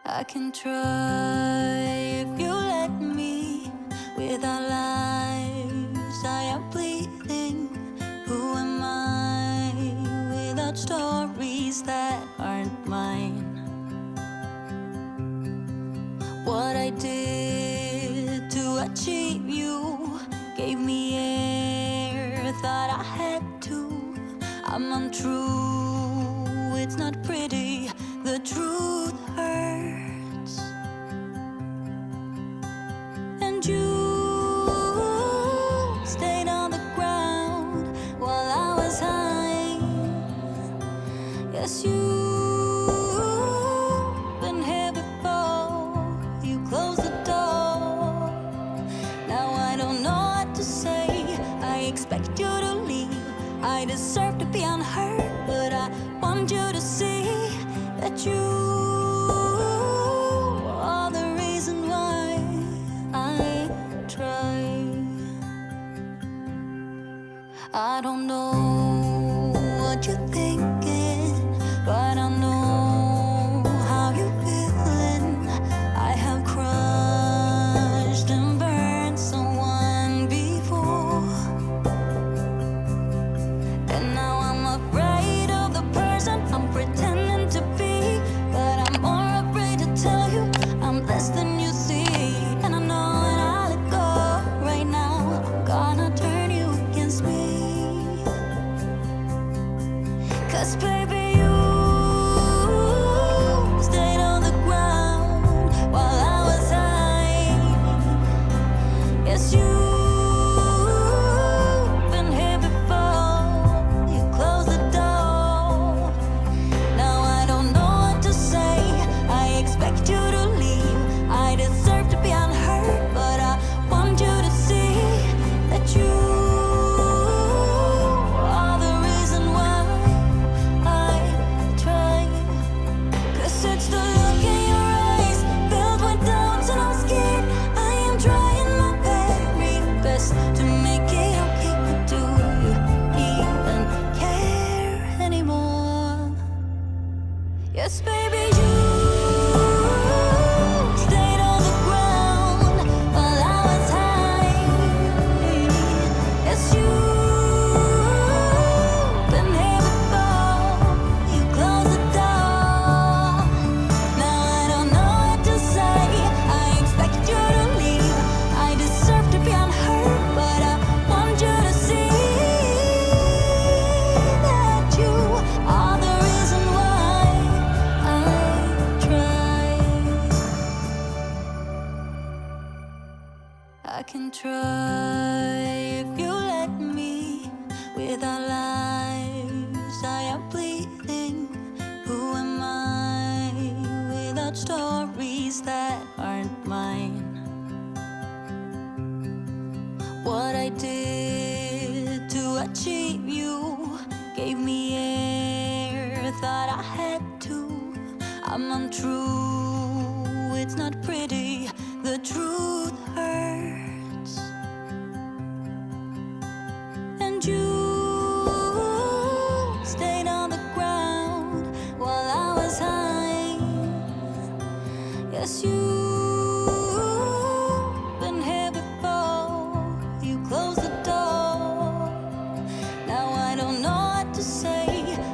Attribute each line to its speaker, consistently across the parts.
Speaker 1: I can try if you let me. Without lives, I am bleeding. Who am I without stories that aren't mine? What I did to achieve you gave me air, thought I had to. I'm untrue, it's not pretty, the truth hurts. And you stayed on the ground while I was high. Yes, you've been here before, you closed the door. Now I don't know what to say, I expect you to leave. I deserve to be unheard, but I want you to see that you are the reason why I try. I don't know what you're thinking, but I know how you're feeling. I have crushed and burned someone before, and now I'm afraid of the person I'm pretending to be. But I'm more afraid to tell you I'm less than you see. And I know when I let go right now, I'm gonna turn you against me. 'Cause baby, you stayed on the ground while I was high. Yes, you've been here before, you closed the door. Now I don't know what to say, I expect you to leave. I deserve to be unheard, but I want you to see that you are the reason why I try. 'Cause it's the look in your eyes, filled with doubts, and I'm scared. I am trying my very best to make it okay, but do you even care anymore? Yes, baby, you stayed on the ground while I was high. Yes, you've been here before, you closed the door. Now I don't know what to say, I expect you to leave. I deserve to be unheard, but I want you to see that you are the reason why I try. I can try if you let me. Without lives, I am bleeding. Who am I without stories that aren't mine? What I did to achieve you gave me air, thought I had to. I'm untrue, it's not pretty, the truth hurts. And you stayed on the ground while I was high. Yes, you've been here before, you closed the door. Now I don't know what to say,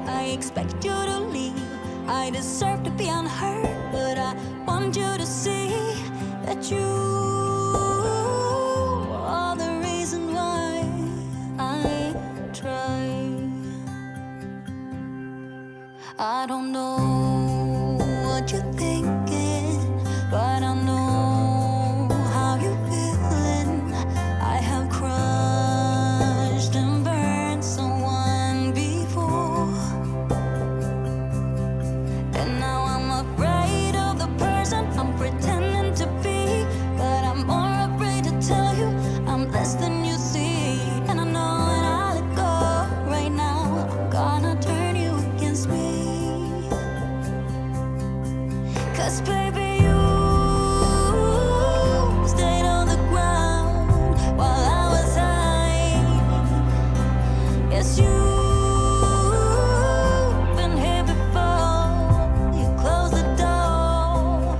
Speaker 1: I expect you to leave. I deserve to be unheard, but I want you to see that you are the reason why I try. I don't know what you're thinking, but I know how you're feeling. I have crushed and burned someone before, and now I'm afraid of the person I'm pretending to be. But I'm more afraid to tell you I'm less than you see. And I know when I let go right now, I'm gonna turn you against me. 'Cause baby, you stayed on the ground while I was high. Yes, you've been here before, you closed the door.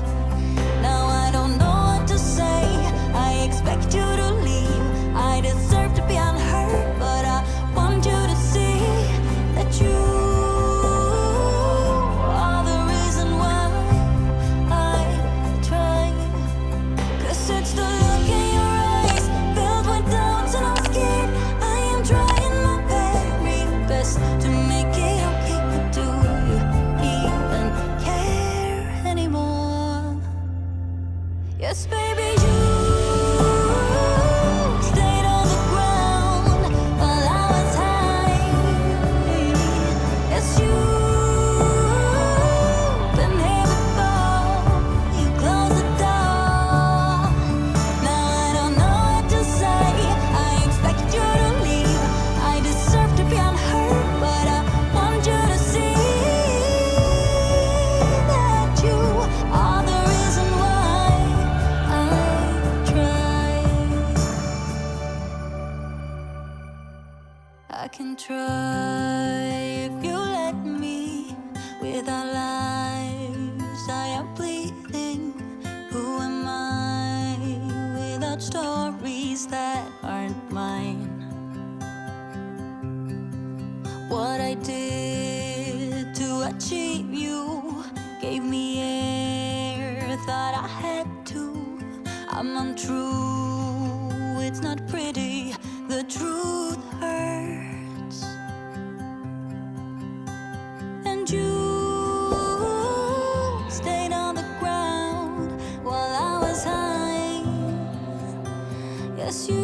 Speaker 1: Yes, baby, you stayed on the ground while I was high. Yes, you've been here before. You closed the door. Now I don't know what to say. I expect you to leave. I deserve to be unheard, but I want you to see that you are the reason why I try. I can try if you let me. Without lives, I am bleeding. Who am I without stories that aren't mine? What I did to achieve you gave me air, thought I had to. I'm untrue, it's not pretty, the truth hurts. And you stayed on the ground while I was high. Yes, you've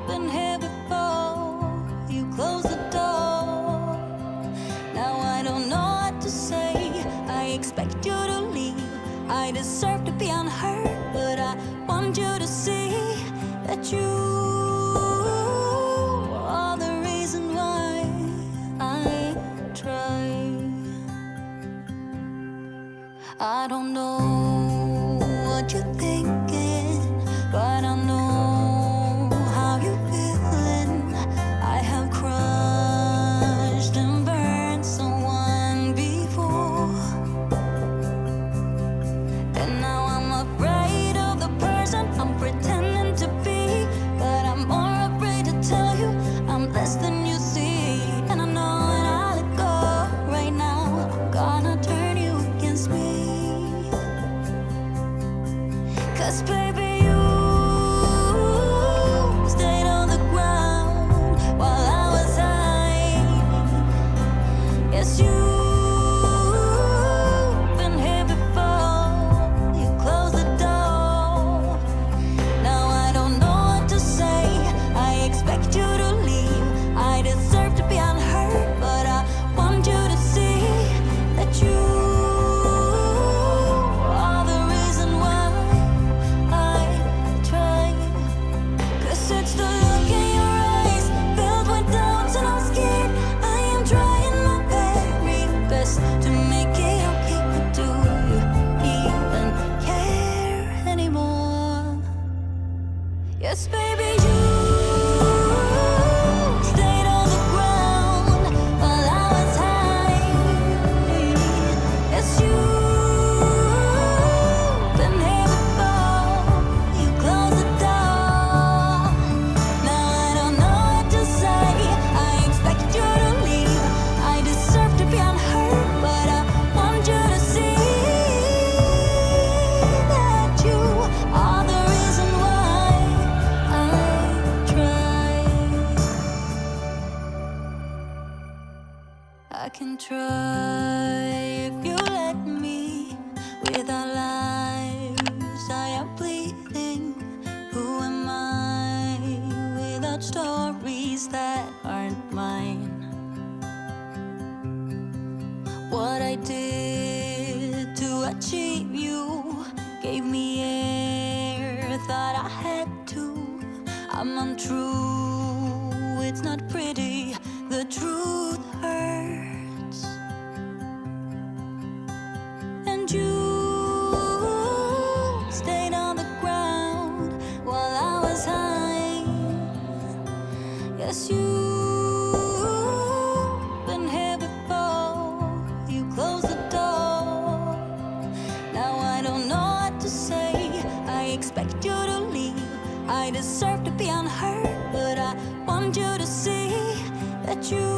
Speaker 1: been here before. You closed the door. Now I don't know what to say. I expect you to leave. I deserve to be unheard, but I want you to see that you are the reason why I try. I don't know what you're thinking, but I know how you're feeling. I have crushed and burned someone before, and now I'm afraid of the person I'm pretending to be. But I'm more afraid to tell you I'm less than you see. And I know when I let go right now, I'm gonna turn you against me. 'Cause baby, you stayed on the ground while I was high. Yes, you've been here before. You closed the door. Now I don't know what to say. I expect you to leave. I deserve to be unheard, but I want you to see that you are the reason why I try. 'Cause it's the look in your eyes filled with doubts, and I'm scared. I am trying my very best to make it okay, but do you even care anymore? Yes, baby, you stayed on the ground while I was high. Yes, you've been here before. You closed the door. Now I don't know what to say. I expect you to leave. I deserve to be unheard, but I want you to see that you are the reason why I try. I can try if you let me. Without lives, I am bleeding. Who am I without stories that aren't mine? What I did to achieve you gave me air, thought I had to. I'm untrue, it's not pretty, the truth hurts. And you stayed on the ground while I was high. Yes, you've been here before. You closed the door. Now I don't know what to say. I expect you to leave. I deserve to be unheard, but I want you to see that you